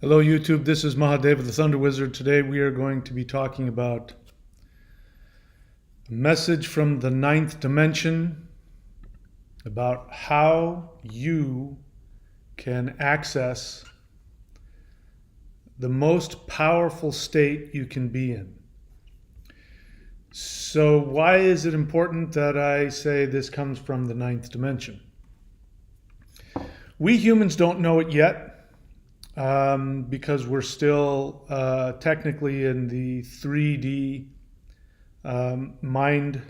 Hello YouTube, this is Mahadeva the Thunder Wizard. Today we are going to be talking about a message from the ninth dimension about how you can access the most powerful state you can be in. So why is it important that I say this comes from the ninth dimension? We humans don't know it yet. Because we're still technically in the 3D mind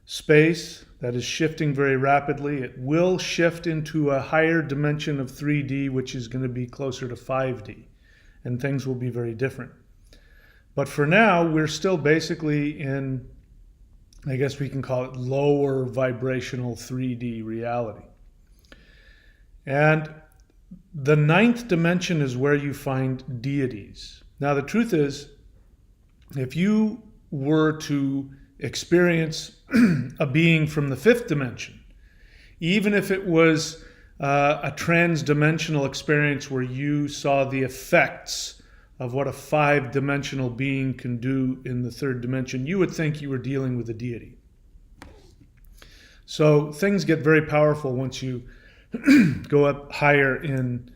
space that is shifting very rapidly. It will shift into a higher dimension of 3D, which is going to be closer to 5D, and things will be very different. But for now, we're still basically in, I guess we can call it lower vibrational 3D reality. And the ninth dimension is where you find deities. Now, the truth is, if you were to experience a being from the fifth dimension, even if it was a trans-dimensional experience where you saw the effects of what a five-dimensional being can do in the third dimension, you would think you were dealing with a deity. So things get very powerful once you go up higher in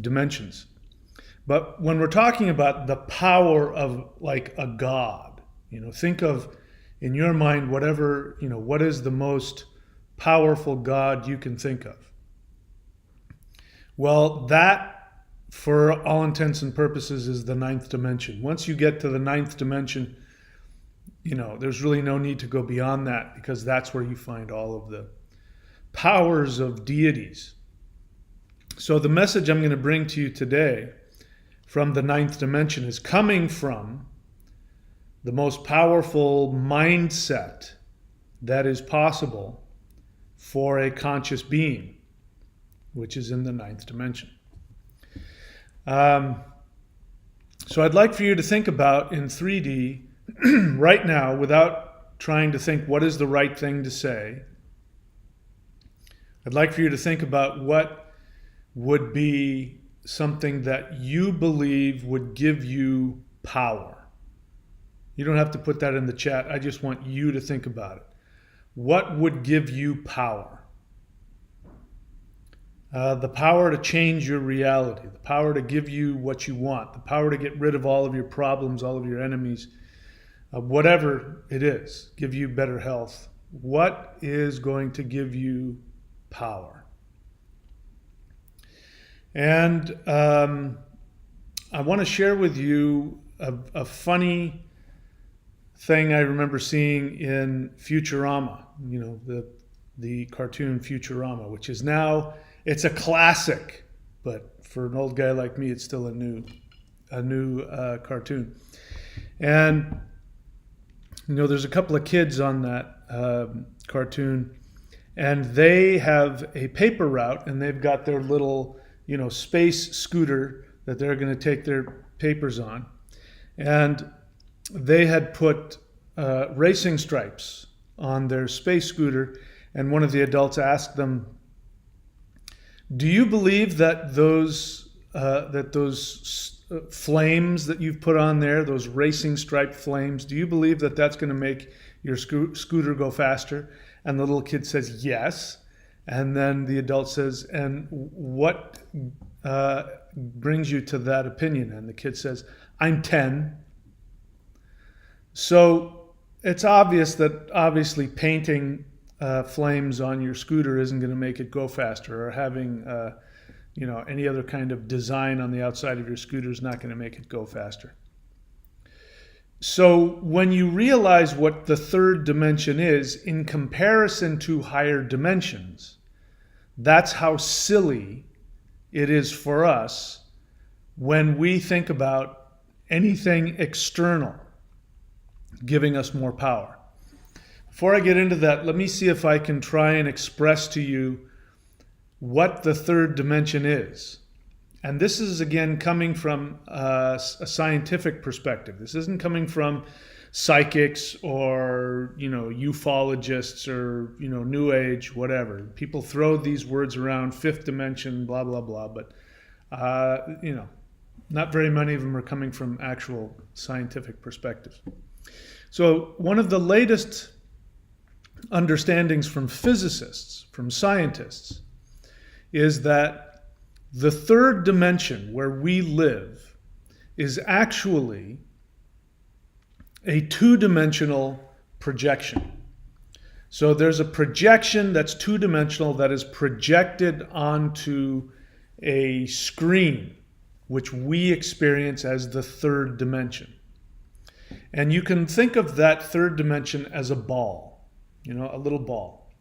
dimensions. But when we're talking about the power of like a god, think of in your mind whatever, what is the most powerful god you can think of. Well, that, for all intents and purposes, is the ninth dimension. Once you get to the ninth dimension, there's really no need to go beyond that, because that's where you find all of the powers of deities. So the message I'm going to bring to you today from the ninth dimension is coming from the most powerful mindset that is possible for a conscious being, which is in the ninth dimension. So I'd like for you to think about in 3D right now, without trying to think what is the right thing to say. I'd like for you to think about what would be something that you believe would give you power. You don't have to put that in the chat. I just want you to think about it. What would give you power? The power to change your reality, the power to give you what you want, the power to get rid of all of your problems, all of your enemies, whatever it is, give you better health. What is going to give you power? And I want to share with you a funny thing I remember seeing in Futurama, the cartoon Futurama, which is now, it's a classic, but for an old guy like me, it's still a new cartoon. And there's a couple of kids on that cartoon, and they have a paper route, and they've got their little, space scooter that they're going to take their papers on. And they had put racing stripes on their space scooter, and one of the adults asked them, do you believe that those flames that you've put on there, those racing stripe flames, do you believe that that's going to make your scooter go faster? And the little kid says, yes. And then the adult says, and what brings you to that opinion? And the kid says, I'm 10. So it's obvious that obviously painting flames on your scooter isn't going to make it go faster, or having any other kind of design on the outside of your scooter is not going to make it go faster. So when you realize what the third dimension is in comparison to higher dimensions, that's how silly it is for us when we think about anything external giving us more power. Before I get into that, let me see if I can try and express to you what the third dimension is. And this is, again, coming from a scientific perspective. This isn't coming from psychics or, ufologists or, New Age, whatever. People throw these words around, fifth dimension, blah, blah, blah. But Not very many of them are coming from actual scientific perspectives. So one of the latest understandings from physicists, from scientists, is that the third dimension where we live is actually a two-dimensional projection. So there's a projection that's two-dimensional that is projected onto a screen, which we experience as the third dimension. And you can think of that third dimension as a ball, a little ball.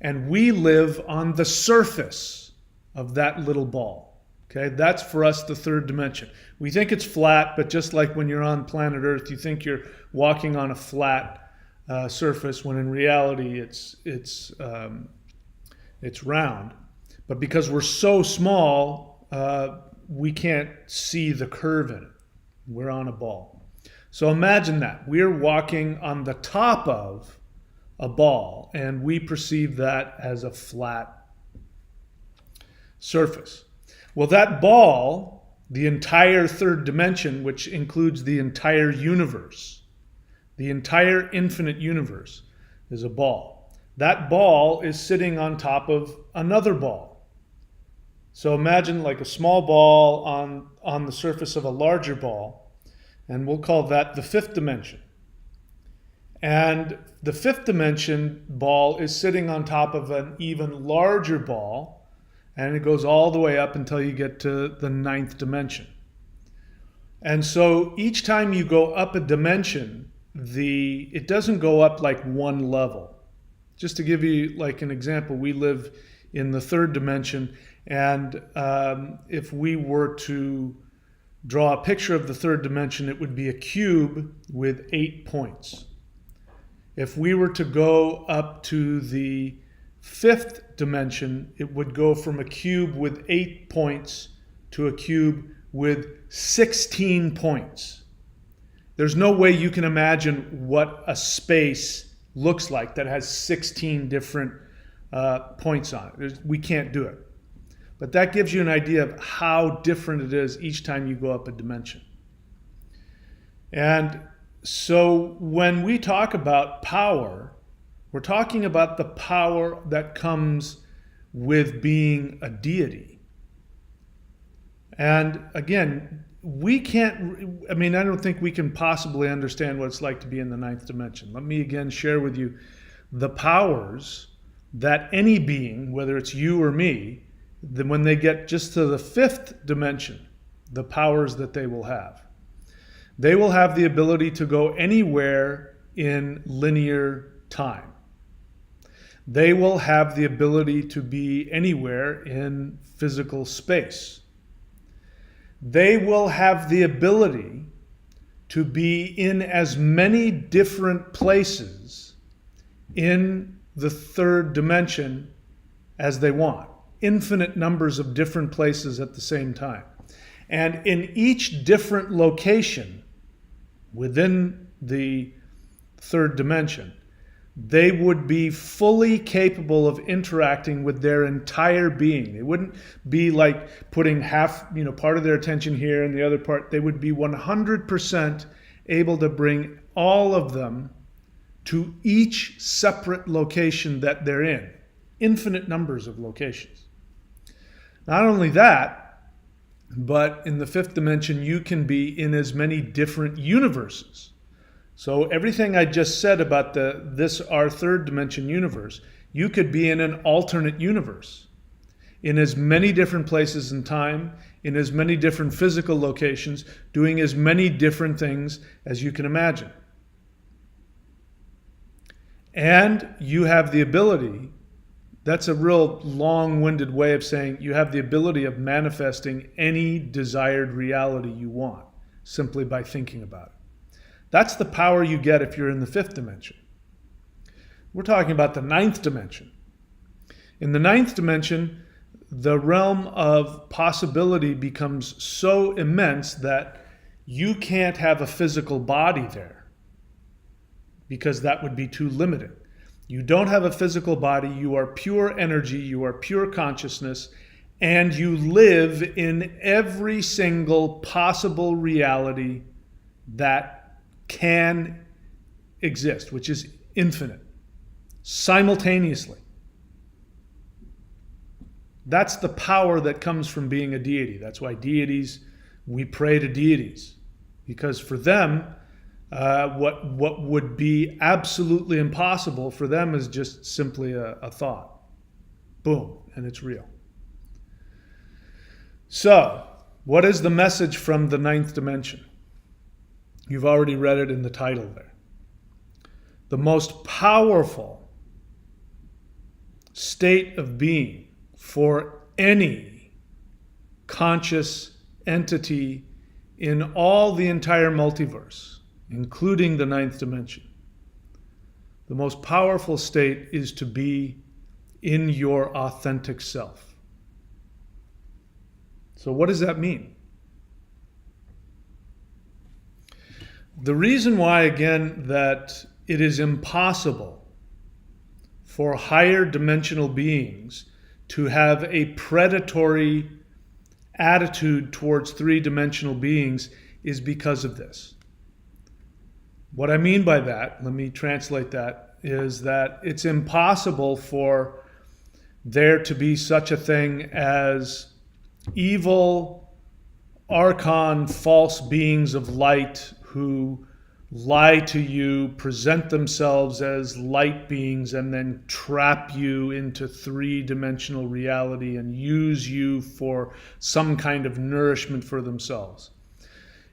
And we live on the surface of that little ball. Okay, that's for us the third dimension. We think it's flat, but just like when you're on planet Earth, you think you're walking on a flat surface, when in reality it's round. But because we're so small, we can't see the curve in it. We're on a ball. So imagine that. We're walking on the top of a ball, and we perceive that as a flat surface. Well, that ball, the entire third dimension, which includes the entire universe, the entire infinite universe, is a ball. That ball is sitting on top of another ball. So imagine like a small ball on the surface of a larger ball, and we'll call that the fifth dimension. And the fifth dimension ball is sitting on top of an even larger ball, and it goes all the way up until you get to the ninth dimension. And so each time you go up a dimension, it doesn't go up like one level. Just to give you like an example, we live in the third dimension, and if we were to draw a picture of the third dimension, it would be a cube with 8 points. If we were to go up to the fifth dimension, it would go from a cube with 8 points to a cube with 16 points. There's no way you can imagine what a space looks like that has 16 different points on it. We can't do it. But that gives you an idea of how different it is each time you go up a dimension. And so when we talk about power, we're talking about the power that comes with being a deity. And again, I don't think we can possibly understand what it's like to be in the ninth dimension. Let me again share with you the powers that any being, whether it's you or me, then when they get just to the fifth dimension, the powers that they will have. They will have the ability to go anywhere in linear time. They will have the ability to be anywhere in physical space. They will have the ability to be in as many different places in the third dimension as they want. Infinite numbers of different places at the same time. And in each different location within the third dimension, they would be fully capable of interacting with their entire being. They wouldn't be like putting part of their attention here and the other part. They would be 100% able to bring all of them to each separate location that they're in. Infinite numbers of locations. Not only that, but in the fifth dimension, you can be in as many different universes. So everything I just said about our third dimension universe, you could be in an alternate universe, in as many different places in time, in as many different physical locations, doing as many different things as you can imagine. And you have the ability, that's a real long-winded way of saying you have the ability of manifesting any desired reality you want, simply by thinking about it. That's the power you get if you're in the fifth dimension. We're talking about the ninth dimension. In the ninth dimension, the realm of possibility becomes so immense that you can't have a physical body there, because that would be too limiting. You don't have a physical body, you are pure energy, you are pure consciousness, and you live in every single possible reality that can exist, which is infinite, simultaneously. That's the power that comes from being a deity. That's why we pray to deities, because for them, what would be absolutely impossible for them is just simply a thought. Boom, and it's real. So, what is the message from the ninth dimension? You've already read it in the title there. The most powerful state of being for any conscious entity in all the entire multiverse, including the ninth dimension. The most powerful state is to be in your authentic self. So what does that mean? The reason why, again, that it is impossible for higher dimensional beings to have a predatory attitude towards three-dimensional beings is because of this. What I mean by that, let me translate that, is that it's impossible for there to be such a thing as evil, archon, false beings of light who lie to you, present themselves as light beings, and then trap you into three-dimensional reality and use you for some kind of nourishment for themselves.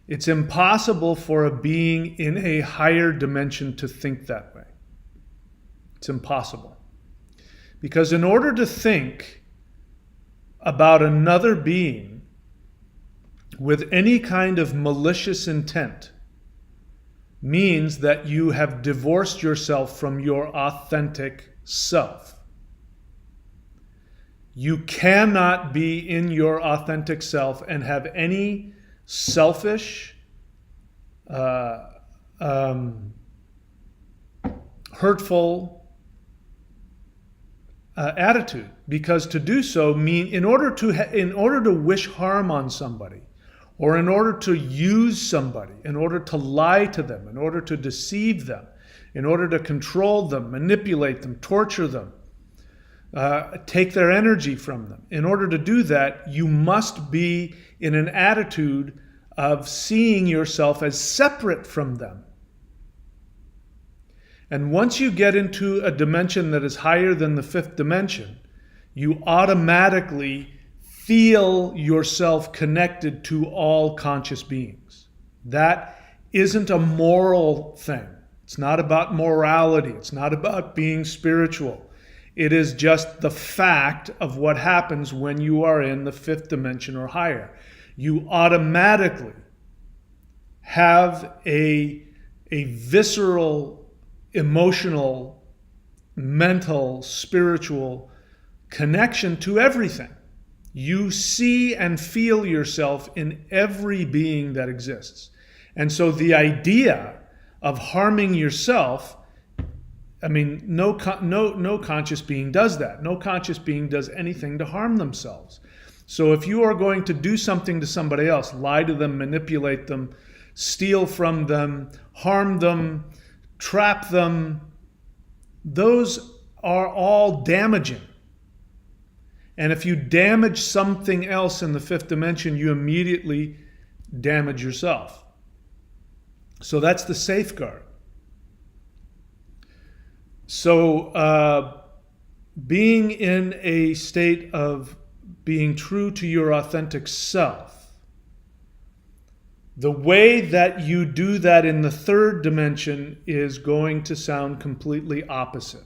It's impossible for a being in a higher dimension to think that way. It's impossible. Because in order to think about another being with any kind of malicious intent means that you have divorced yourself from your authentic self. You cannot be in your authentic self and have any selfish, hurtful attitude, because to do so mean in order to wish harm on somebody, or in order to use somebody, in order to lie to them, in order to deceive them, in order to control them, manipulate them, torture them, take their energy from them. In order to do that, you must be in an attitude of seeing yourself as separate from them. And once you get into a dimension that is higher than the fifth dimension, you automatically feel yourself connected to all conscious beings. That isn't a moral thing. It's not about morality. It's not about being spiritual. It is just the fact of what happens when you are in the fifth dimension or higher. You automatically have a visceral, emotional, mental, spiritual connection to everything. You see and feel yourself in every being that exists. And so the idea of harming yourself, I mean, no conscious being does that. No conscious being does anything to harm themselves. So if you are going to do something to somebody else, lie to them, manipulate them, steal from them, harm them, trap them, those are all damaging. And if you damage something else in the fifth dimension, you immediately damage yourself. So that's the safeguard. So being in a state of being true to your authentic self, the way that you do that in the third dimension is going to sound completely opposite.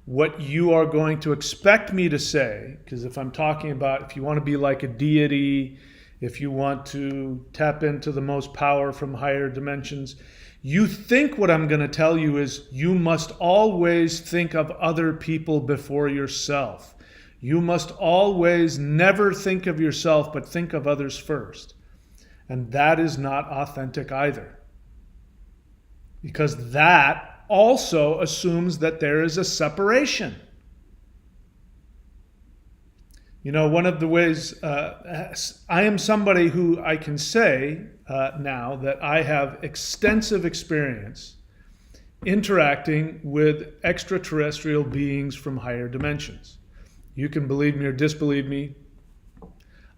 What you are going to expect me to say, because if I'm talking about if you want to be like a deity, if you want to tap into the most power from higher dimensions, you think what I'm going to tell you is you must always think of other people before yourself. You must always never think of yourself, but think of others first. And that is not authentic either. Because that also assumes that there is a separation. One of the ways I am somebody who I can say now that I have extensive experience interacting with extraterrestrial beings from higher dimensions. You can believe me or disbelieve me.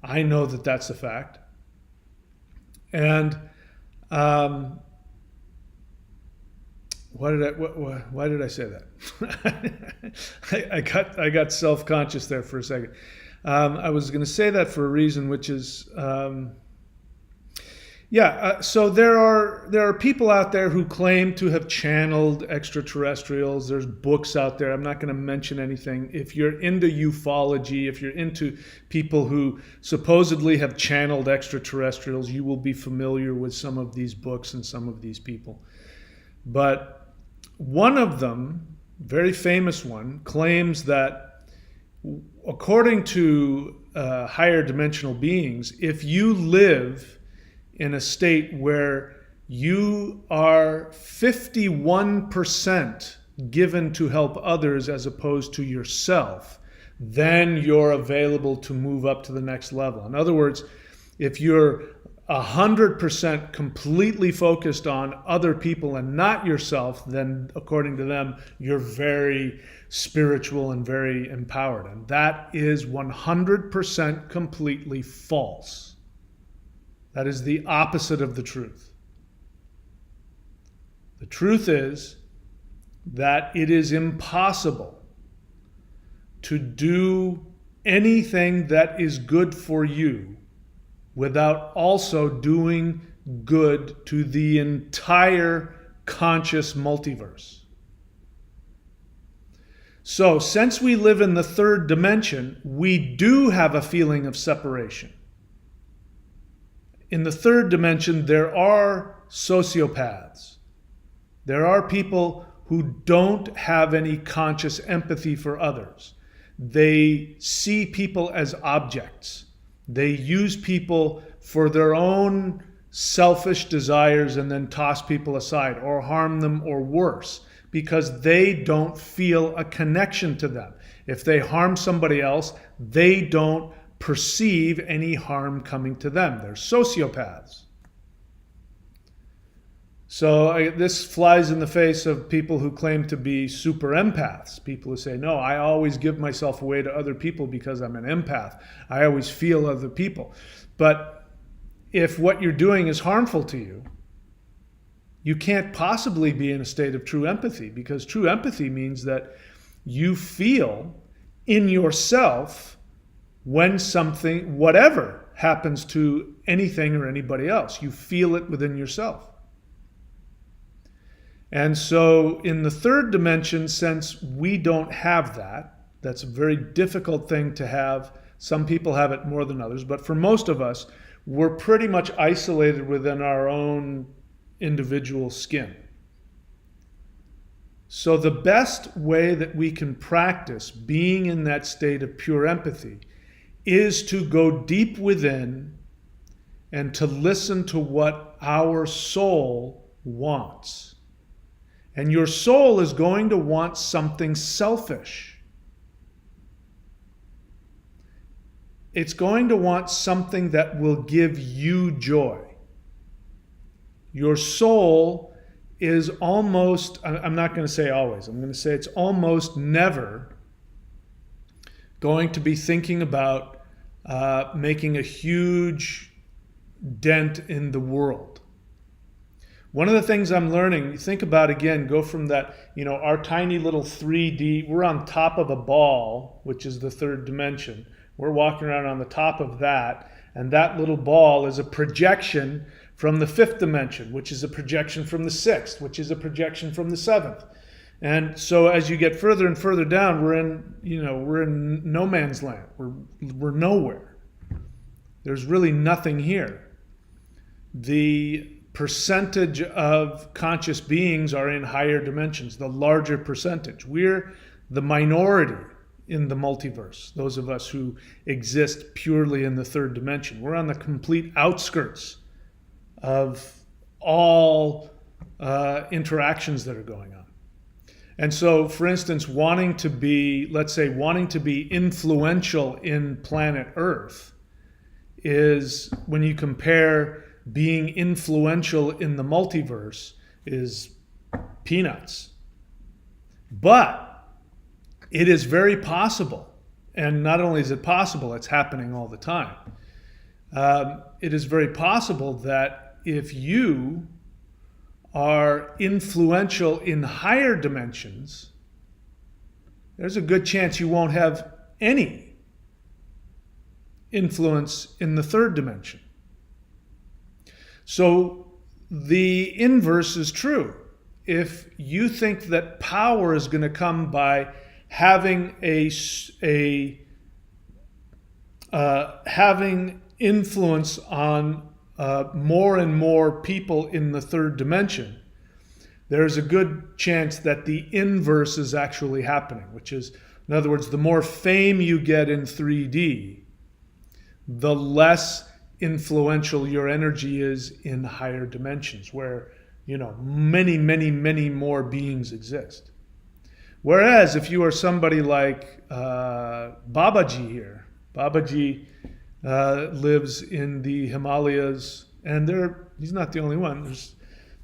I know that that's a fact. And why did I say that? I got self-conscious there for a second. I was going to say that for a reason, which is, so there are people out there who claim to have channeled extraterrestrials. There's books out there. I'm not going to mention anything. If you're into ufology, if you're into people who supposedly have channeled extraterrestrials, you will be familiar with some of these books and some of these people. But one of them, very famous one, claims that according to higher dimensional beings, if you live in a state where you are 51% given to help others as opposed to yourself, then you're available to move up to the next level. In other words, if you're 100% completely focused on other people and not yourself, then according to them, you're very spiritual and very empowered. And that is 100% completely false. That is the opposite of the truth. The truth is that it is impossible to do anything that is good for you without also doing good to the entire conscious multiverse. So, since we live in the third dimension, we do have a feeling of separation. In the third dimension, there are sociopaths. There are people who don't have any conscious empathy for others. They see people as objects. They use people for their own selfish desires and then toss people aside or harm them or worse because they don't feel a connection to them. If they harm somebody else, they don't perceive any harm coming to them. They're sociopaths. So this flies in the face of people who claim to be super empaths. People who say, no, I always give myself away to other people because I'm an empath. I always feel other people. But if what you're doing is harmful to you, you can't possibly be in a state of true empathy, because true empathy means that you feel in yourself when something, whatever happens to anything or anybody else. You feel it within yourself. And so in the third dimension, since we don't have that, that's a very difficult thing to have. Some people have it more than others, but for most of us, we're pretty much isolated within our own individual skin. So the best way that we can practice being in that state of pure empathy is to go deep within and to listen to what our soul wants. And your soul is going to want something selfish. It's going to want something that will give you joy. Your soul is almost, I'm not going to say always, I'm going to say it's almost never going to be thinking about making a huge dent in the world. One of the things I'm learning, you think about again, go from that, our tiny little 3D, we're on top of a ball, which is the third dimension. We're walking around on the top of that, and that little ball is a projection from the fifth dimension, which is a projection from the sixth, which is a projection from the seventh. And so as you get further and further down, we're in no man's land. We're nowhere. There's really nothing here. The percentage of conscious beings are in higher dimensions, the larger percentage. We're the minority in the multiverse, those of us who exist purely in the third dimension. We're on the complete outskirts of all interactions that are going on. And so, for instance, let's say, wanting to be influential in planet Earth is, when you compare being influential in the multiverse, is peanuts. But it is very possible, and not only is it possible, it's happening all the time. It is very possible that if you are influential in higher dimensions, there's a good chance you won't have any influence in the third dimension. So the inverse is true. If you think that power is going to come by having having influence on more and more people in the third dimension, there's a good chance that the inverse is actually happening, which is, in other words, the more fame you get in 3D, the less influential your energy is in higher dimensions, where, many, many, many more beings exist. Whereas if you are somebody like Babaji here, Babaji lives in the Himalayas, and he's not the only one.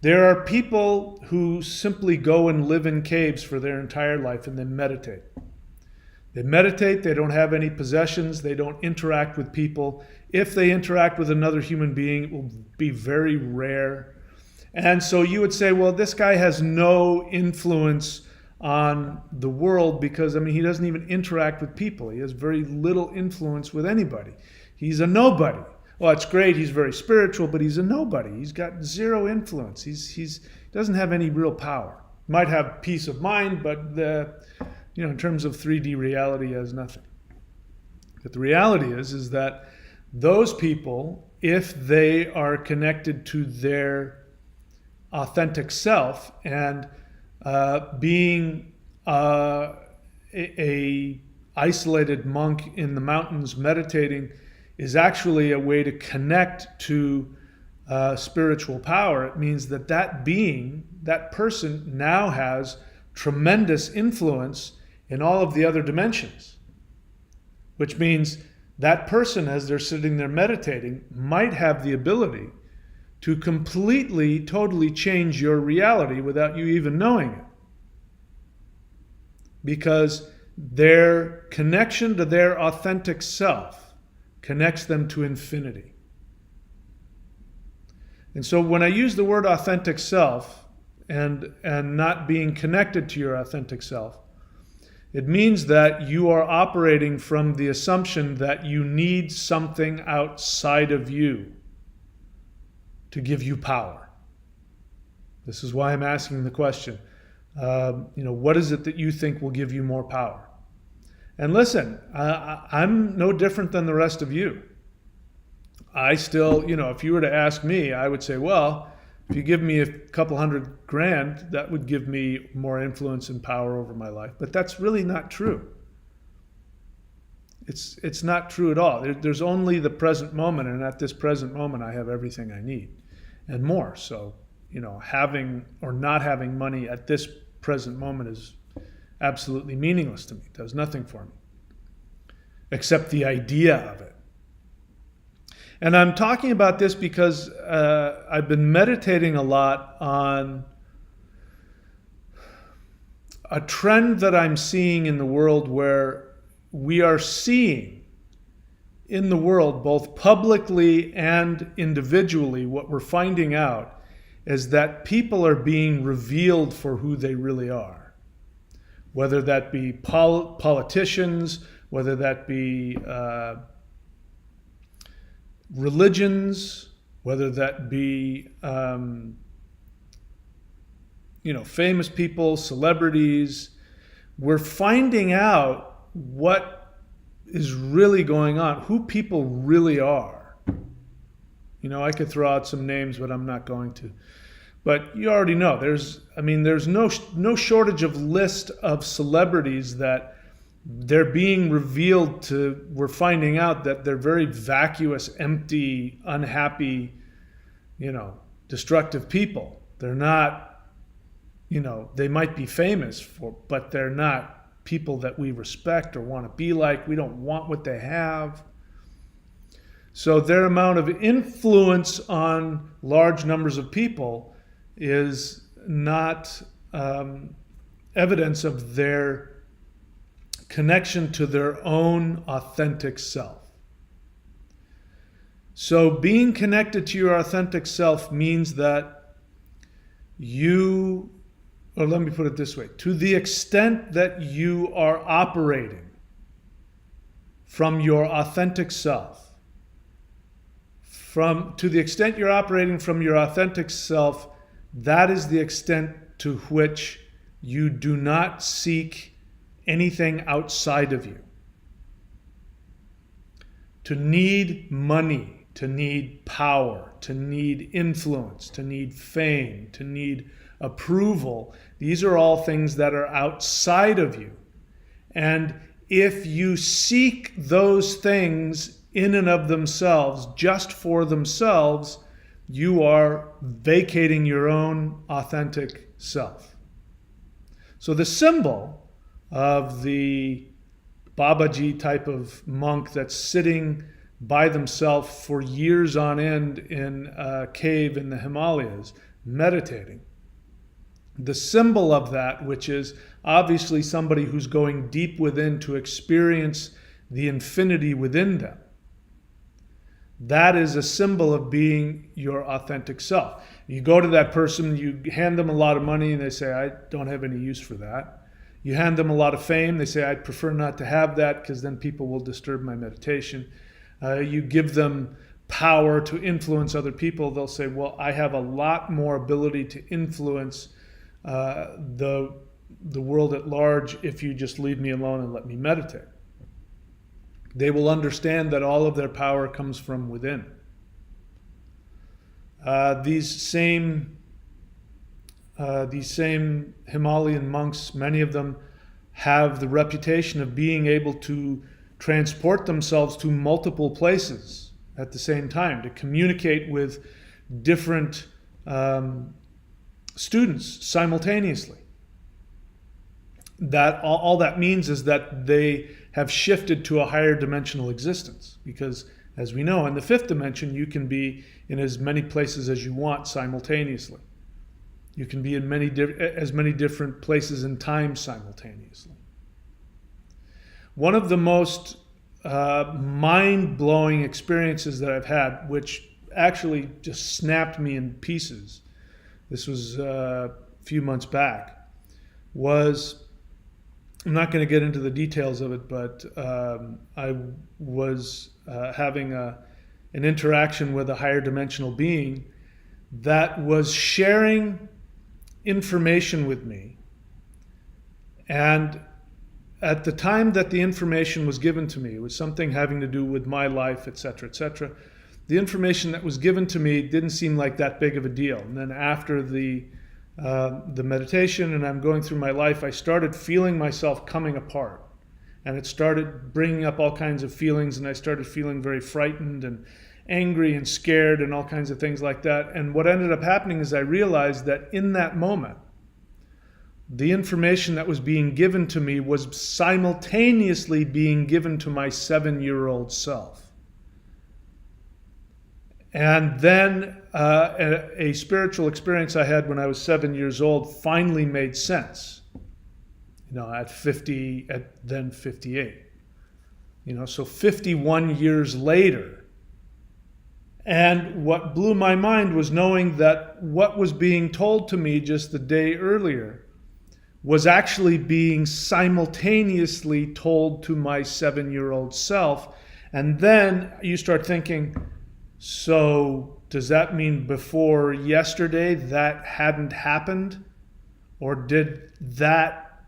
There are people who simply go and live in caves for their entire life and then meditate. They meditate, they don't have any possessions, they don't interact with people. If they interact with another human being, it will be very rare. And so you would say, well, this guy has no influence on the world because, he doesn't even interact with people. He has very little influence with anybody. He's a nobody. Well, it's great, he's very spiritual, but he's a nobody. He's got zero influence. He doesn't have any real power. Might have peace of mind, but in terms of 3D reality, he has nothing. But the reality is that those people, if they are connected to their authentic self, and being a isolated monk in the mountains meditating is actually a way to connect to spiritual power. It means that person now has tremendous influence in all of the other dimensions, which means that person, as they're sitting there meditating, might have the ability to completely, totally change your reality without you even knowing it. Because their connection to their authentic self connects them to infinity. And so when I use the word authentic self and not being connected to your authentic self, it means that you are operating from the assumption that you need something outside of you to give you power. This is why I'm asking the question, what is it that you think will give you more power? And listen, I'm no different than the rest of you. I still, if you were to ask me, I would say, well, if you give me a couple $100,000, that would give me more influence and power over my life. But that's really not true. It's not true at all. There's only the present moment, and at this present moment, I have everything I need and more. So, having or not having money at this present moment is absolutely meaningless to me. It does nothing for me, except the idea of it. And I'm talking about this because I've been meditating a lot on a trend that I'm seeing in the world, where we are seeing in the world, both publicly and individually, what we're finding out is that people are being revealed for who they really are. Whether that be politicians, whether that be religions, whether that be famous people, celebrities, we're finding out what is really going on, who people really are. I could throw out some names, but I'm not going to. But you already know, there's no shortage of list of celebrities that they're being revealed to. We're finding out that they're very vacuous, empty, unhappy, destructive people. They're not, they might be famous for, but they're not people that we respect or want to be like. We don't want what they have. So their amount of influence on large numbers of people is not evidence of their connection to their own authentic self. So being connected to your authentic self means that or let me put it this way, to the extent that you are operating from your authentic self, to the extent you're operating from your authentic self, that is the extent to which you do not seek anything outside of you. To need money, to need power, to need influence, to need fame, to need approval, these are all things that are outside of you. And if you seek those things in and of themselves, just for themselves, you are vacating your own authentic self. So the symbol of the Babaji type of monk that's sitting by themselves for years on end in a cave in the Himalayas, meditating. The symbol of that, which is obviously somebody who's going deep within to experience the infinity within them, that is a symbol of being your authentic self. You go to that person, you hand them a lot of money, and they say, I don't have any use for that. You hand them a lot of fame, they say, I'd prefer not to have that because then people will disturb my meditation. You give them power to influence other people, they'll say, well, I have a lot more ability to influence the world at large if you just leave me alone and let me meditate. They will understand that all of their power comes from within. These same Himalayan monks, many of them have the reputation of being able to transport themselves to multiple places at the same time, to communicate with different students simultaneously. That all that means is that they have shifted to a higher dimensional existence, because as we know, in the fifth dimension, you can be in as many places as you want simultaneously. You can be in as many different places in time simultaneously. One of the most mind-blowing experiences that I've had, which actually just snapped me in pieces, this was a few months back, was, I'm not going to get into the details of it, but I was having an interaction with a higher dimensional being that was sharing information with me. And at the time that the information was given to me, it was something having to do with my life, etc., etc. The information that was given to me didn't seem like that big of a deal. And then after the meditation and I'm going through my life, I started feeling myself coming apart. And it started bringing up all kinds of feelings, and I started feeling very frightened and angry and scared and all kinds of things like that. And what ended up happening is I realized that in that moment, the information that was being given to me was simultaneously being given to my 7-year-old self. And then a spiritual experience I had when I was 7 years old finally made sense. At 50, then 58. So 51 years later. And what blew my mind was knowing that what was being told to me just the day earlier was actually being simultaneously told to my 7-year-old self. And then you start thinking, so does that mean before yesterday that hadn't happened? Or did that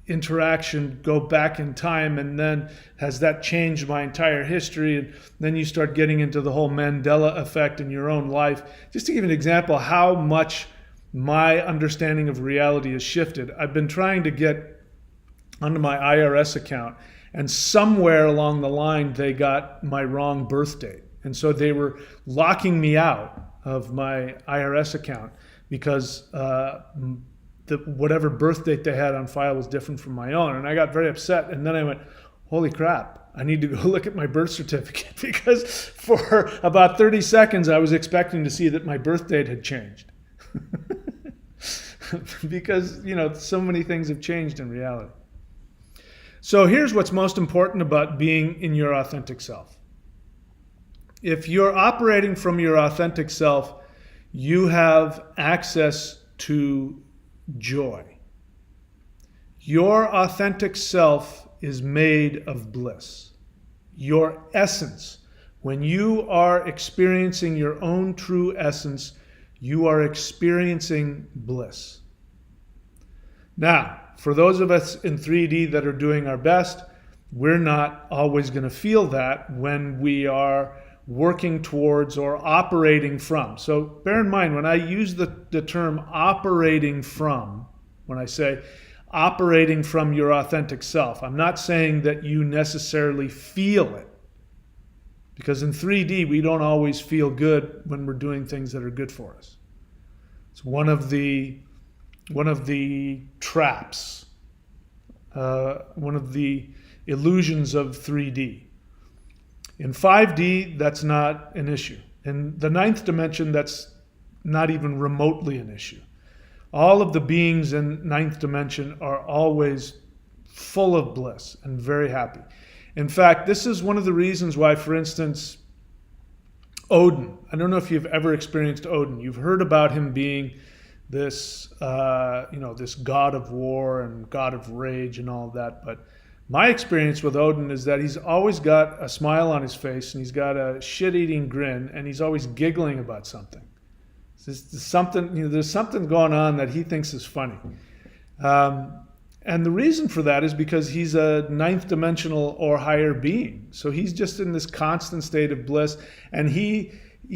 interaction go back in time, and then has that changed my entire history? And then you start getting into the whole Mandela Effect in your own life. Just to give an example how much my understanding of reality has shifted. I've been trying to get onto my IRS account, and somewhere along the line they got my wrong birth date. And so they were locking me out of my IRS account because whatever birth date they had on file was different from my own. And I got very upset. And then I went, holy crap, I need to go look at my birth certificate, because for about 30 seconds I was expecting to see that my birth date had changed. Because, so many things have changed in reality. So here's what's most important about being in your authentic self. If you're operating from your authentic self, you have access to joy. Your authentic self is made of bliss. Your essence, when you are experiencing your own true essence, you are experiencing bliss. Now, for those of us in 3D that are doing our best, we're not always going to feel that when we are working towards or operating from. So bear in mind, when I use the term operating from, when I say operating from your authentic self, I'm not saying that you necessarily feel it. Because in 3D, we don't always feel good when we're doing things that are good for us. It's one of the traps, one of the illusions of 3D. In 5D, that's not an issue. In the 9th dimension, that's not even remotely an issue. All of the beings in 9th dimension are always full of bliss and very happy. In fact, this is one of the reasons why, for instance, Odin, I don't know if you've ever experienced Odin. You've heard about him being this, this god of war and god of rage and all of that. But my experience with Odin is that he's always got a smile on his face and he's got a shit-eating grin and he's always giggling about something. There's something going on that he thinks is funny. And the reason for that is because he's a 9th dimensional or higher being. So he's just in this constant state of bliss. And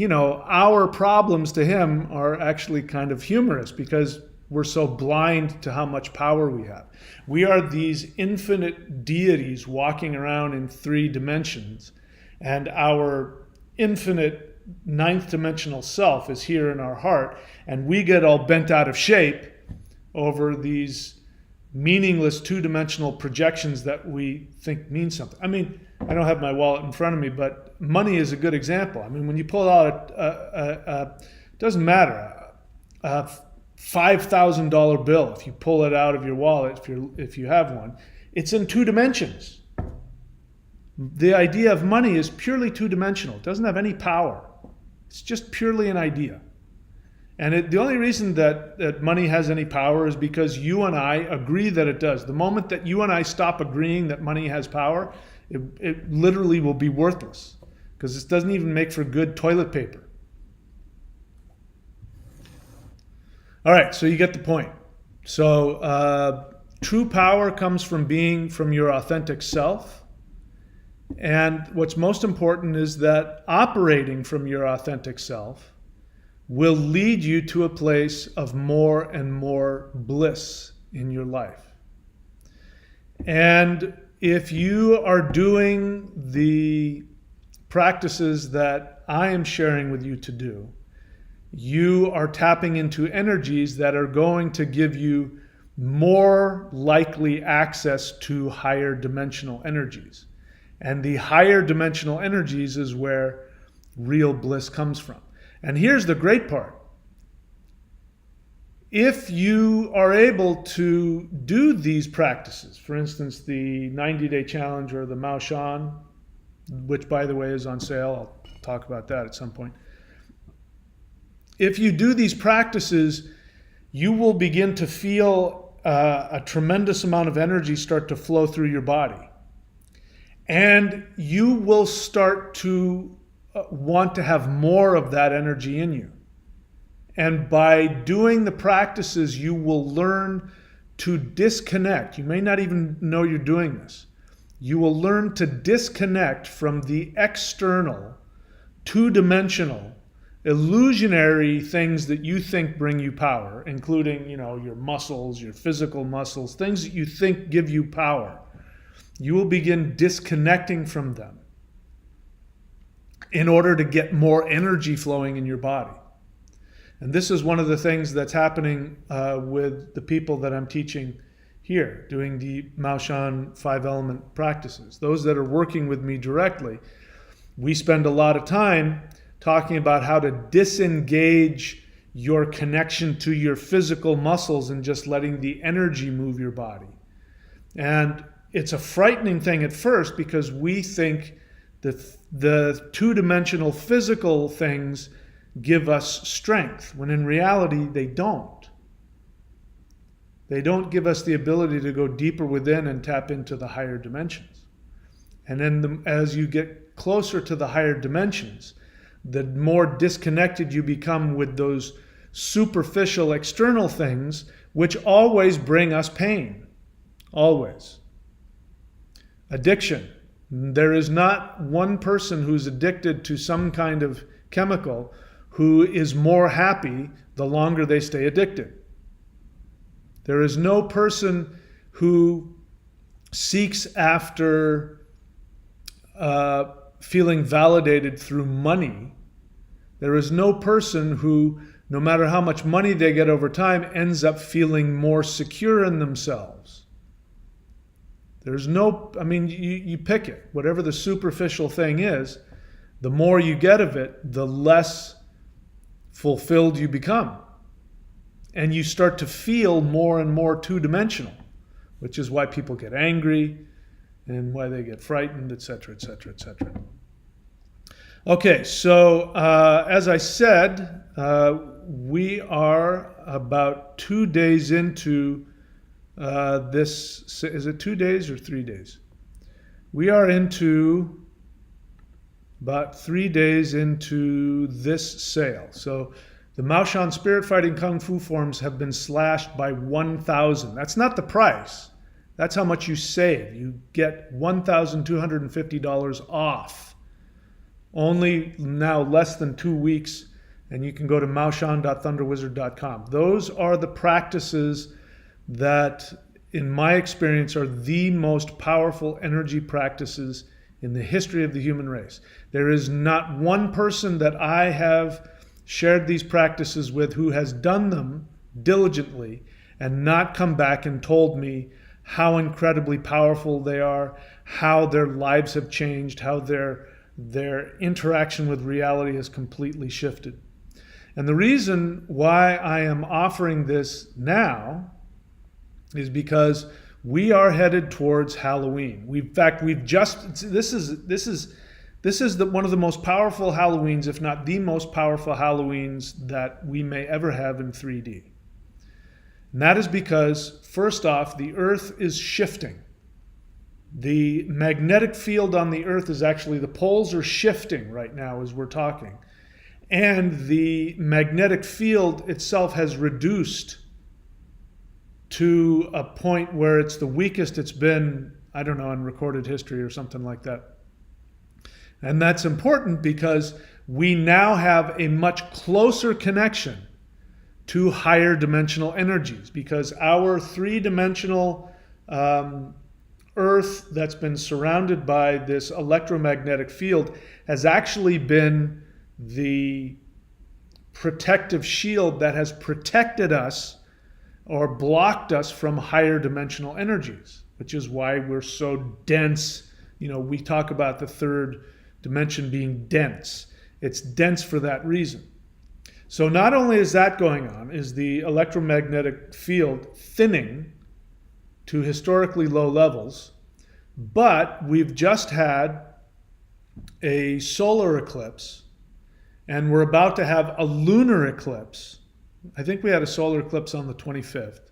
our problems to him are actually kind of humorous because we're so blind to how much power we have. We are these infinite deities walking around in 3 dimensions. And our infinite 9th dimensional self is here in our heart. And we get all bent out of shape over these meaningless 2-dimensional projections that we think mean something. I mean, I don't have my wallet in front of me, but money is a good example. I mean, when you pull out it doesn't matter, a $5,000 bill, if you pull it out of your wallet, if you have one, it's in 2 dimensions. The idea of money is purely 2-dimensional. It doesn't have any power. It's just purely an idea. And the only reason that money has any power is because you and I agree that it does. The moment that you and I stop agreeing that money has power, it literally will be worthless because it doesn't even make for good toilet paper. All right, so you get the point. So true power comes from being from your authentic self. And what's most important is that operating from your authentic self will lead you to a place of more and more bliss in your life. And if you are doing the practices that I am sharing with you to do, you are tapping into energies that are going to give you more likely access to higher dimensional energies. And the higher dimensional energies is where real bliss comes from. And here's the great part. If you are able to do these practices, for instance, the 90-day challenge or the Mao Shan, which by the way is on sale, I'll talk about that at some point. If you do these practices, you will begin to feel a tremendous amount of energy start to flow through your body. And you will start to want to have more of that energy in you. And by doing the practices, you will learn to disconnect. You may not even know you're doing this. You will learn to disconnect from the external, 2-dimensional, illusionary things that you think bring you power, including, your muscles, your physical muscles, things that you think give you power. You will begin disconnecting from them in order to get more energy flowing in your body. And this is one of the things that's happening with the people that I'm teaching here, doing the Maoshan 5-element practices. Those that are working with me directly, we spend a lot of time talking about how to disengage your connection to your physical muscles and just letting the energy move your body. And it's a frightening thing at first because we think that the two-dimensional physical things give us strength, when in reality they don't. They don't give us the ability to go deeper within and tap into the higher dimensions. And then as you get closer to the higher dimensions, the more disconnected you become with those superficial external things, which always bring us pain. Always. Addiction. There is not one person who's addicted to some kind of chemical who is more happy the longer they stay addicted. There is no person who seeks after feeling validated through money. There is no person who, no matter how much money they get over time, ends up feeling more secure in themselves. There's no, I mean, you pick it. Whatever the superficial thing is, the more you get of it, the less fulfilled you become. And you start to feel more and more two-dimensional, which is why people get angry and why they get frightened, etc., etc., etc. Okay, so as I said, we are about 2 days into this. Is it 2 days or 3 days? We are into about 3 days into this sale. So the Maoshan Spirit Fighting Kung Fu forms have been slashed by 1,000. That's not the price. That's how much you save. You get $1,250 off. Only now less than 2 weeks, and you can go to maoshan.thunderwizard.com. Those are the practices that, in my experience, are the most powerful energy practices in the history of the human race. There is not one person that I have shared these practices with who has done them diligently and not come back and told me how incredibly powerful they are, how their lives have changed, how their interaction with reality has completely shifted. And the reason why I am offering this now is because we are headed towards Halloween. In fact, this is one of the most powerful Halloweens, if not the most powerful Halloweens that we may ever have in 3D. And that is because, first off, the Earth is shifting. The magnetic field on the Earth is actually, the poles are shifting right now as we're talking. And the magnetic field itself has reduced to a point where it's the weakest it's been, I don't know, in recorded history or something like that. And that's important because we now have a much closer connection to higher dimensional energies, because our three-dimensional Earth that's been surrounded by this electromagnetic field has actually been the protective shield that has protected us or blocked us from higher dimensional energies, which is why we're so dense. You know, we talk about the third dimension being dense. It's dense for that reason. So not only is that going on, is the electromagnetic field thinning to historically low levels, but we've just had a solar eclipse and we're about to have a lunar eclipse. I think we had a solar eclipse on the 25th.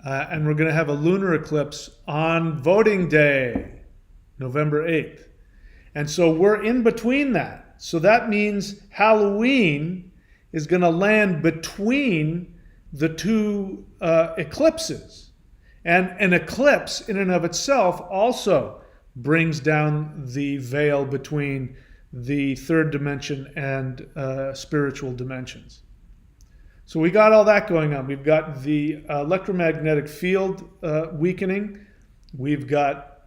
And we're going to have a lunar eclipse on voting day, November 8th. And so we're in between that. So that means Halloween is going to land between the two eclipses. And an eclipse in and of itself also brings down the veil between the third dimension and spiritual dimensions. So we got all that going on. We've got the electromagnetic field weakening. We've got,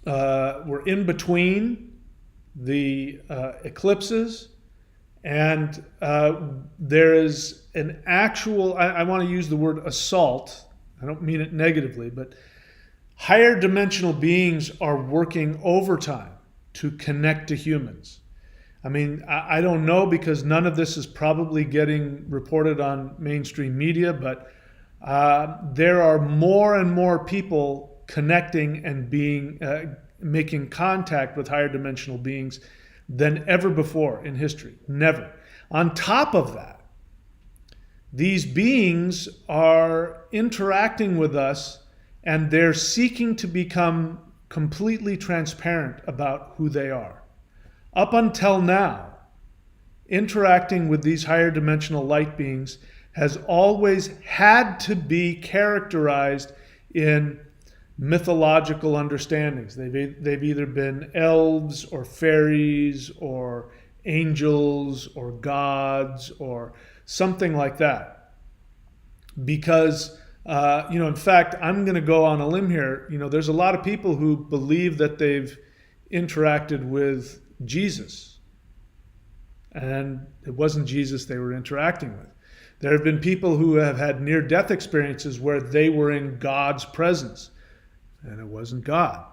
we're in between the eclipses, And there is an actual, I want to use the word assault. I don't mean it negatively, but higher dimensional beings are working overtime to connect to humans. I mean, I don't know, because none of this is probably getting reported on mainstream media, but there are more and more people connecting and making contact with higher dimensional beings than ever before in history. Never. On top of that, these beings are interacting with us, and they're seeking to become completely transparent about who they are. Up until now, interacting with these higher dimensional light beings has always had to be characterized in mythological understandings. They've either been elves or fairies or angels or gods or something like that. Because, in fact, I'm going to go on a limb here. There's a lot of people who believe that they've interacted with Jesus, and it wasn't Jesus they were interacting with. There have been people who have had near-death experiences where they were in God's presence, and it wasn't God.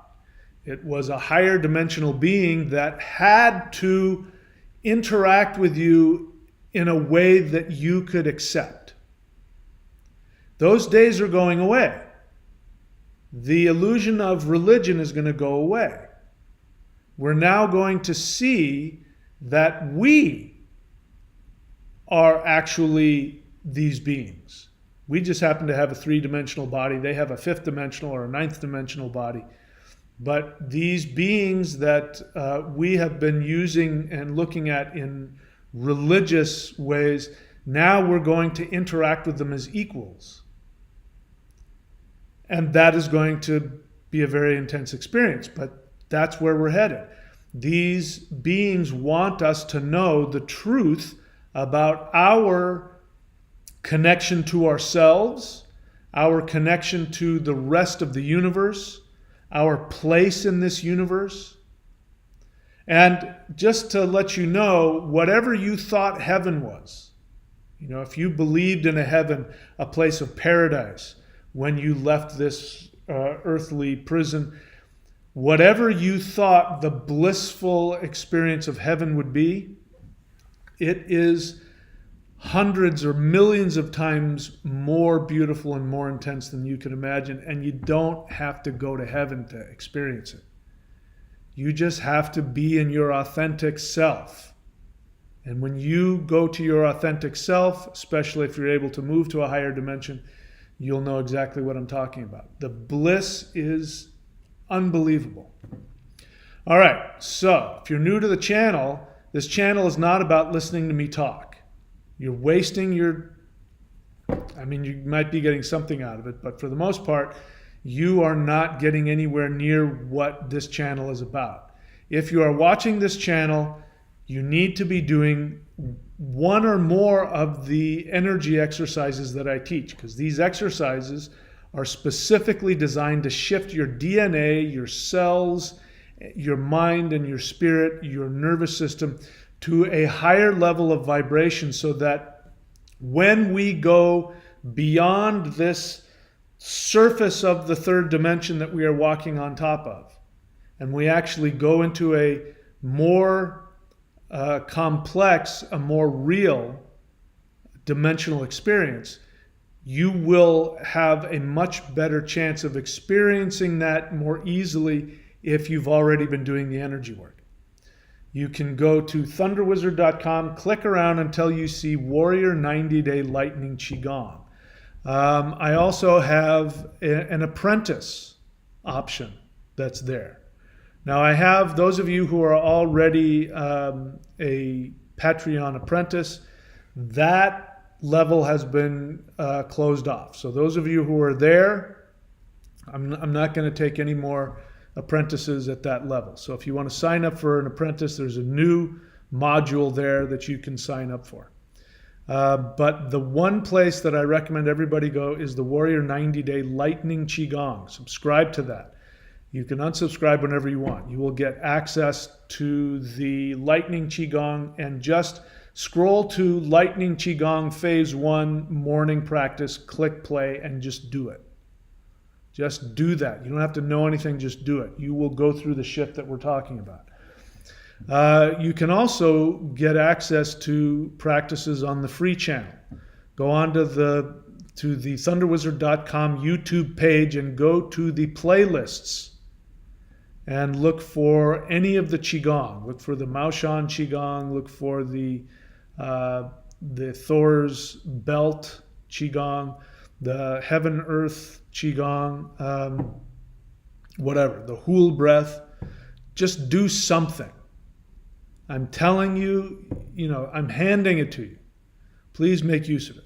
It was a higher dimensional being that had to interact with you in a way that you could accept. Those days are going away. The illusion of religion is going to go away. We're now going to see that we are actually these beings. We just happen to have a three-dimensional body. They have a fifth-dimensional or a ninth-dimensional body. But these beings that we have been using and looking at in religious ways, now we're going to interact with them as equals. And that is going to be a very intense experience, but that's where we're headed. These beings want us to know the truth about our connection to ourselves, our connection to the rest of the universe, our place in this universe. And just to let you know, whatever you thought heaven was, if you believed in a heaven, a place of paradise, when you left this earthly prison, whatever you thought the blissful experience of heaven would be, it is hundreds or millions of times more beautiful and more intense than you can imagine. And you don't have to go to heaven to experience it. You just have to be in your authentic self. And when you go to your authentic self, especially if you're able to move to a higher dimension, you'll know exactly what I'm talking about. The bliss is unbelievable. All right, so if you're new to the channel, this channel is not about listening to me talk. You're wasting you might be getting something out of it, but for the most part, you are not getting anywhere near what this channel is about. If you are watching this channel, you need to be doing one or more of the energy exercises that I teach, because these exercises are specifically designed to shift your DNA, your cells, your mind and your spirit, your nervous system to a higher level of vibration, so that when we go beyond this surface of the third dimension that we are walking on top of, and we actually go into a more complex, a more real dimensional experience, you will have a much better chance of experiencing that more easily if you've already been doing the energy work. You can go to thunderwizard.com, click around until you see Warrior 90-Day Lightning Qigong. I also have an apprentice option that's there. Now I have those of you who are already a Patreon apprentice, that level has been closed off. So those of you who are there, I'm not going to take any more apprentices at that level. So if you want to sign up for an apprentice, there's a new module there that you can sign up for. But the one place that I recommend everybody go is the Warrior 90-Day Lightning Qigong. Subscribe to that. You can unsubscribe whenever you want. You will get access to the Lightning Qigong and just Scroll to Lightning Qigong Phase 1 morning practice, click play, and just do it. Just do that. You don't have to know anything, just do it. You will go through the shift that we're talking about. You can also get access to practices on the free channel. Go on to the thunderwizard.com YouTube page and go to the playlists and look for any of the Qigong. Look for the Maoshan Qigong, look for the Thor's Belt Qigong, the Heaven Earth Qigong, whatever, the Hool Breath. Just do something. I'm telling you, I'm handing it to you. Please make use of it.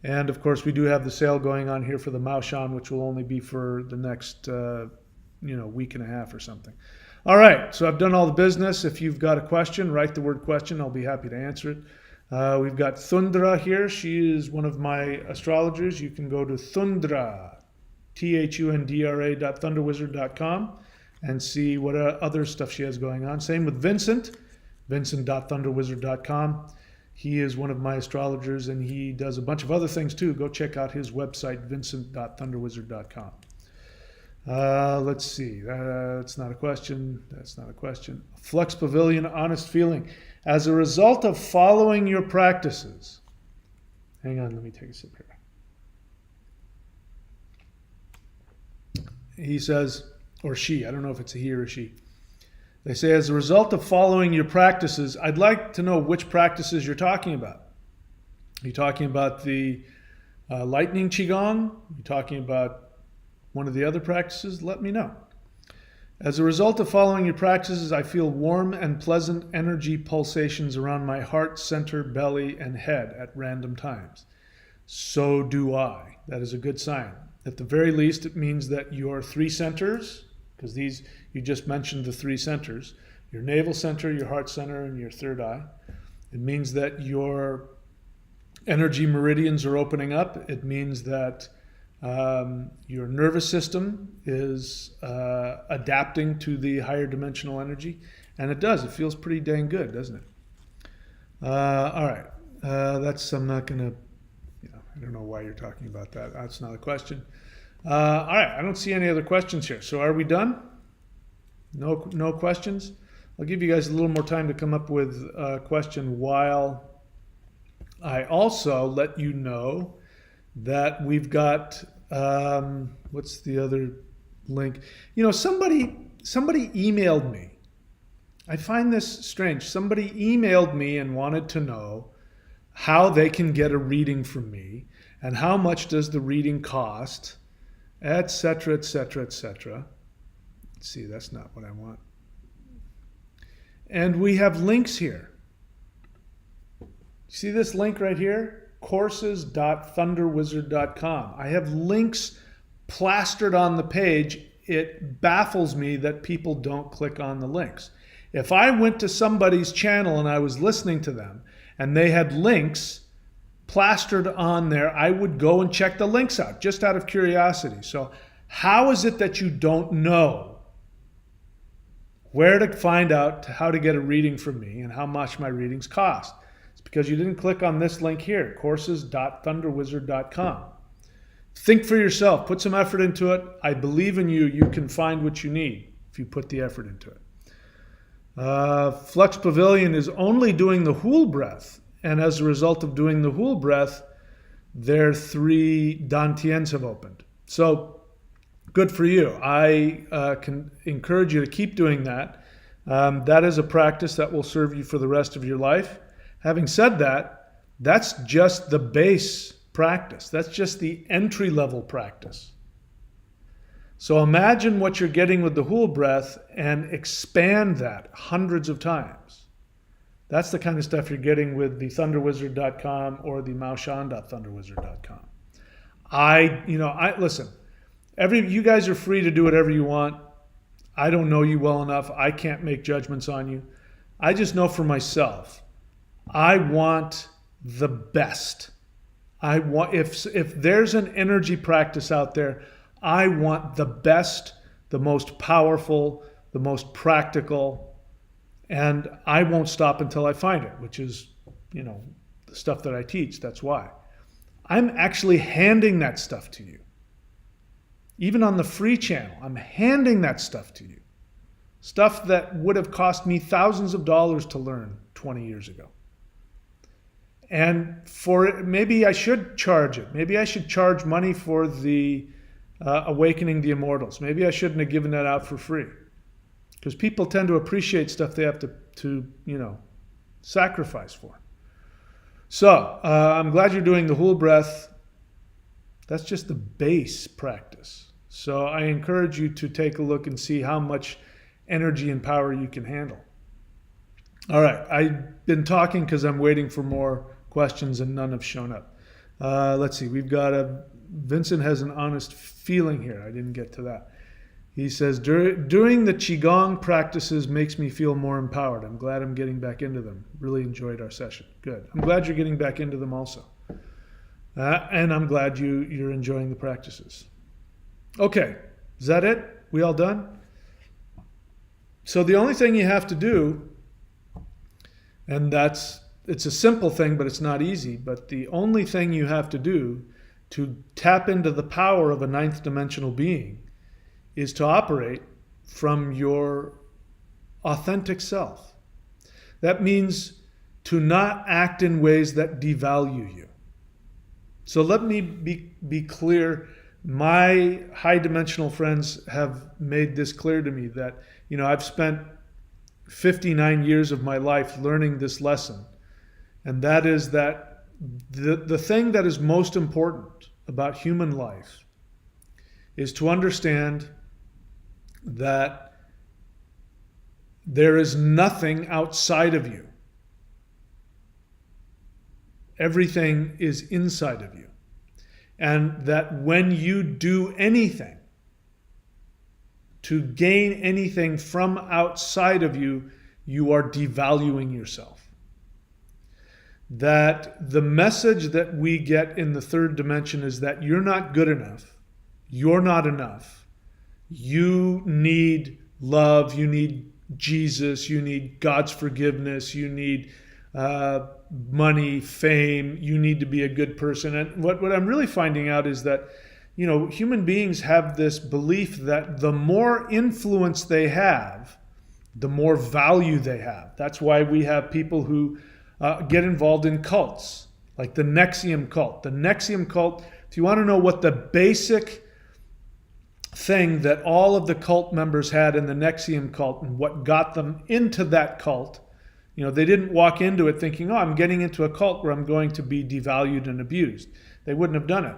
And of course, we do have the sale going on here for the Maoshan, which will only be for the next, week and a half or something. All right, so I've done all the business. If you've got a question, write the word question. I'll be happy to answer it. We've got Thundra here. She is one of my astrologers. You can go to Thundra, thundra.thunderwizard.com, and see what other stuff she has going on. Same with Vincent, vincent.thunderwizard.com. He is one of my astrologers, and he does a bunch of other things too. Go check out his website, vincent.thunderwizard.com. Let's see. That's not a question. That's not a question. Flux Pavilion, honest feeling. As a result of following your practices. Hang on, let me take a sip here. He says, or she, I don't know if it's a he or a she. They say, as a result of following your practices, I'd like to know which practices you're talking about. Are you talking about the lightning qigong? Are you talking about one of the other practices? Let me know. As a result of following your practices, I feel warm and pleasant energy pulsations around my heart, center, belly, and head at random times. So do I. That is a good sign. At the very least, it means that your three centers, because these, you just mentioned the three centers, your navel center, your heart center, and your third eye. It means that your energy meridians are opening up. It means that your nervous system is adapting to the higher dimensional energy. And it does. It feels pretty dang good, doesn't it? All right. I'm not going to, I don't know why you're talking about that. That's not a question. All right. I don't see any other questions here. So are we done? No questions? I'll give you guys a little more time to come up with a question while I also let you know that we've got, what's the other link? Somebody emailed me. I find this strange. Somebody emailed me and wanted to know how they can get a reading from me and how much does the reading cost, etc., etc., etc. Let's see, that's not what I want. And we have links here. See this link right here? Courses.thunderwizard.com. I have links plastered on the page. It baffles me that people don't click on the links. If I went to somebody's channel and I was listening to them and they had links plastered on there, I would go and check the links out just out of curiosity. So how is it that you don't know where to find out how to get a reading from me and how much my readings cost? It's because you didn't click on this link here, courses.thunderwizard.com. Think for yourself. Put some effort into it. I believe in you. You can find what you need if you put the effort into it. Flux Pavilion is only doing the Hool breath. And as a result of doing the Hool breath, their 3 dantians have opened. So good for you. I can encourage you to keep doing that. That is a practice that will serve you for the rest of your life. Having said that, that's just the base practice. That's just the entry-level practice. So imagine what you're getting with the Hool breath and expand that hundreds of times. That's the kind of stuff you're getting with the thunderwizard.com or the maoshan.thunderwizard.com. Listen, you guys are free to do whatever you want. I don't know you well enough. I can't make judgments on you. I just know for myself, I want the best. If there's an energy practice out there, I want the best, the most powerful, the most practical, and I won't stop until I find it, which is the stuff that I teach. That's why. I'm actually handing that stuff to you. Even on the free channel, I'm handing that stuff to you. Stuff that would have cost me thousands of dollars to learn 20 years ago. And for it, maybe I should charge it. Maybe I should charge money for the Awakening the Immortals. Maybe I shouldn't have given that out for free. Because people tend to appreciate stuff they have to sacrifice for. So, I'm glad you're doing the whole breath. That's just the base practice. So I encourage you to take a look and see how much energy and power you can handle. All right, I've been talking because I'm waiting for more questions and none have shown up. Let's see, we've got Vincent has an honest feeling here. I didn't get to that. He says, during the Qigong practices makes me feel more empowered. I'm glad I'm getting back into them. Really enjoyed our session. Good. I'm glad you're getting back into them also. And I'm glad you're enjoying the practices. Okay, is that it? We all done? So the only thing you have to do, and it's a simple thing, but it's not easy, but the only thing you have to do to tap into the power of a ninth dimensional being is to operate from your authentic self. That means to not act in ways that devalue you. So let me be clear. My high dimensional friends have made this clear to me that, I've spent 59 years of my life learning this lesson. And that is that the thing that is most important about human life is to understand that there is nothing outside of you. Everything is inside of you. And that when you do anything to gain anything from outside of you, you are devaluing yourself. That the message that we get in the third dimension is that you're not good enough. You're not enough. You need love. You need Jesus. You need God's forgiveness. You need money, fame. You need to be a good person. And what I'm really finding out is that, human beings have this belief that the more influence they have, the more value they have. That's why we have people who get involved in cults, like the Nexium cult. The Nexium cult, if you want to know what the basic thing that all of the cult members had in the Nexium cult and what got them into that cult, they didn't walk into it thinking, I'm getting into a cult where I'm going to be devalued and abused. They wouldn't have done it.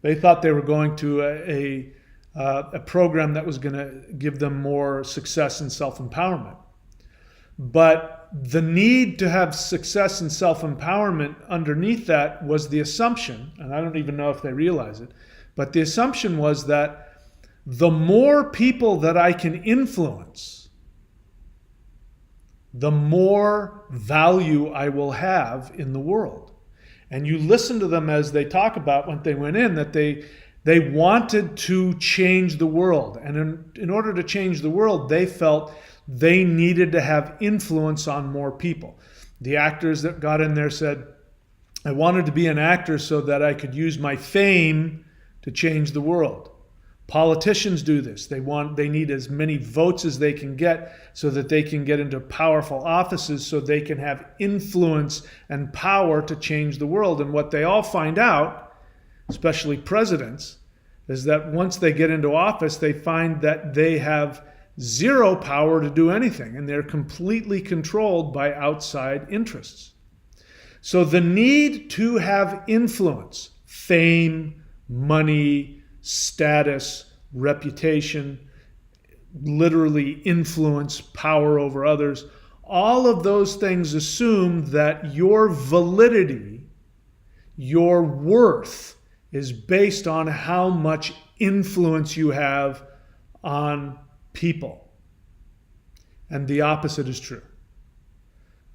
They thought they were going to a program that was going to give them more success and self-empowerment. But the need to have success and self-empowerment underneath that was the assumption, and I don't even know if they realize it, but the assumption was that the more people that I can influence, the more value I will have in the world. And you listen to them as they talk about when they went in, that they wanted to change the world. And in order to change the world, they felt they needed to have influence on more people. The actors that got in there said, I wanted to be an actor so that I could use my fame to change the world. Politicians do this. They need as many votes as they can get so that they can get into powerful offices so they can have influence and power to change the world. And what they all find out, especially presidents, is that once they get into office, they find that they have zero power to do anything, and they're completely controlled by outside interests. So the need to have influence, fame, money, status, reputation, literally influence, power over others, all of those things assume that your validity, your worth, is based on how much influence you have on people. And the opposite is true.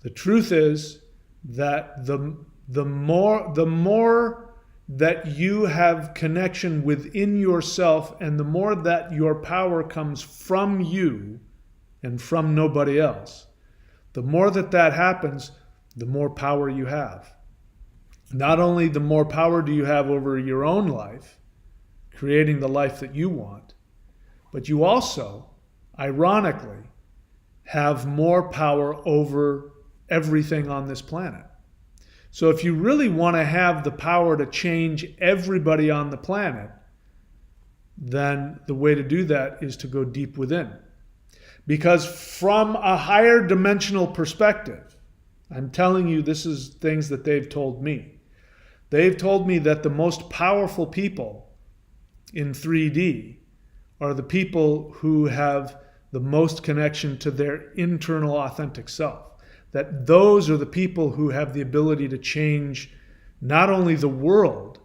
The truth is that the more that you have connection within yourself, and the more that your power comes from you and from nobody else, the more that happens, the more power you have. Not only the more power do you have over your own life, creating the life that you want, but you also, ironically, have more power over everything on this planet. So if you really want to have the power to change everybody on the planet, then the way to do that is to go deep within. Because from a higher dimensional perspective, I'm telling you, this is things that they've told me. They've told me that the most powerful people in 3D are the people who have the most connection to their internal authentic self. That those are the people who have the ability to change not only the world,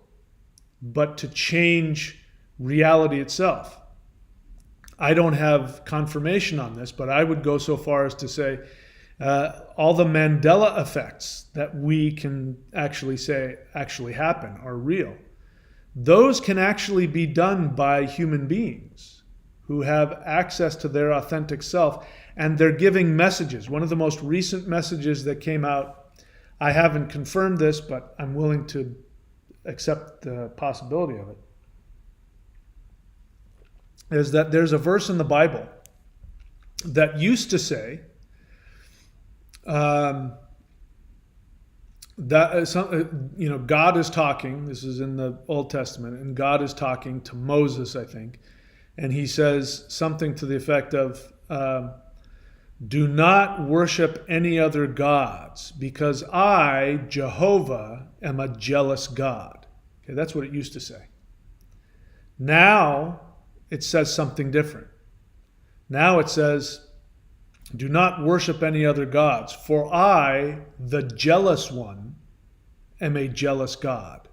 but to change reality itself. I don't have confirmation on this, but I would go so far as to say all the Mandela effects that we can actually say actually happen are real. Those can actually be done by human beings who have access to their authentic self, and they're giving messages. One of the most recent messages that came out, I haven't confirmed this, but I'm willing to accept the possibility of it, is that there's a verse in the Bible that used to say that God is talking. This is in the Old Testament, and God is talking to Moses, I think, and he says something to the effect of, do not worship any other gods, because I, Jehovah, am a jealous God. Okay, that's what it used to say. Now it says something different. Now it says, do not worship any other gods, for I, the jealous one, am a jealous God.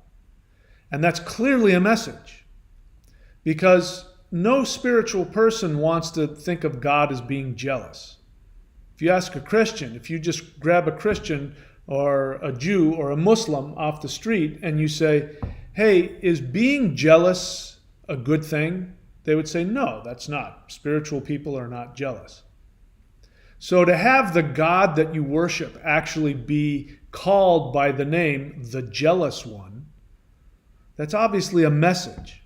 And that's clearly a message, because no spiritual person wants to think of God as being jealous. If you ask a Christian, if you just grab a Christian or a Jew or a Muslim off the street and you say, hey, is being jealous a good thing? They would say, no, that's not. Spiritual people are not jealous. So to have the God that you worship actually be called by the name, the jealous one, that's obviously a message.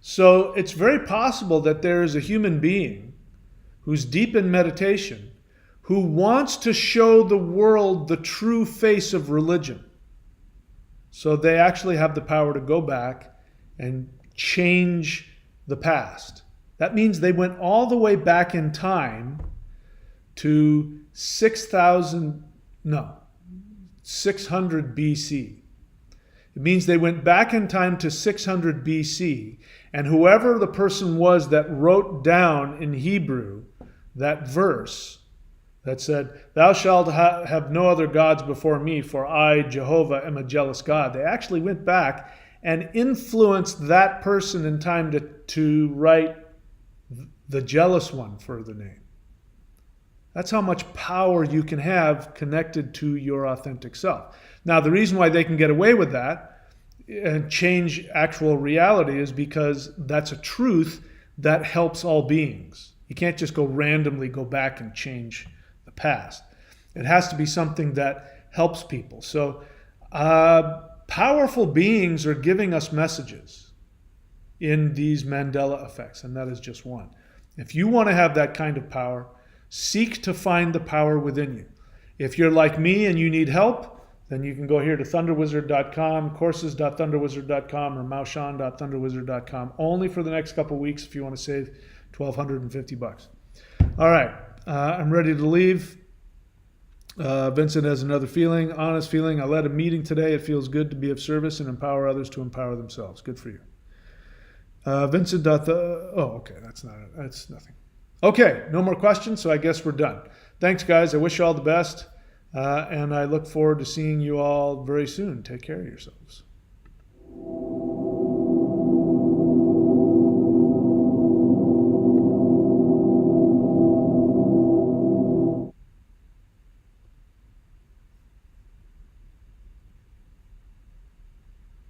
So it's very possible that there is a human being who's deep in meditation who wants to show the world the true face of religion. So they actually have the power to go back and change the past. That means they went all the way back in time to 600 BC. It means they went back in time to 600 BC, and whoever the person was that wrote down in Hebrew that verse that said, thou shalt have no other gods before me, for I, Jehovah, am a jealous God. They actually went back and influenced that person in time to write the jealous one for the name. That's how much power you can have connected to your authentic self. Now, the reason why they can get away with that and change actual reality is because that's a truth that helps all beings. You can't just randomly go back and change the past. It has to be something that helps people. So powerful beings are giving us messages in these Mandela effects, and that is just one. If you want to have that kind of power, seek to find the power within you. If you're like me and you need help, then you can go here to thunderwizard.com, courses.thunderwizard.com, or maushan.thunderwizard.com, only for the next couple of weeks if you want to save $1,250. All right, I'm ready to leave. Vincent has another feeling, honest feeling. I led a meeting today. It feels good to be of service and empower others to empower themselves. Good for you. Vincent. Okay, that's not it. That's nothing. Okay, no more questions, so I guess we're done. Thanks, guys. I wish you all the best, and I look forward to seeing you all very soon. Take care of yourselves.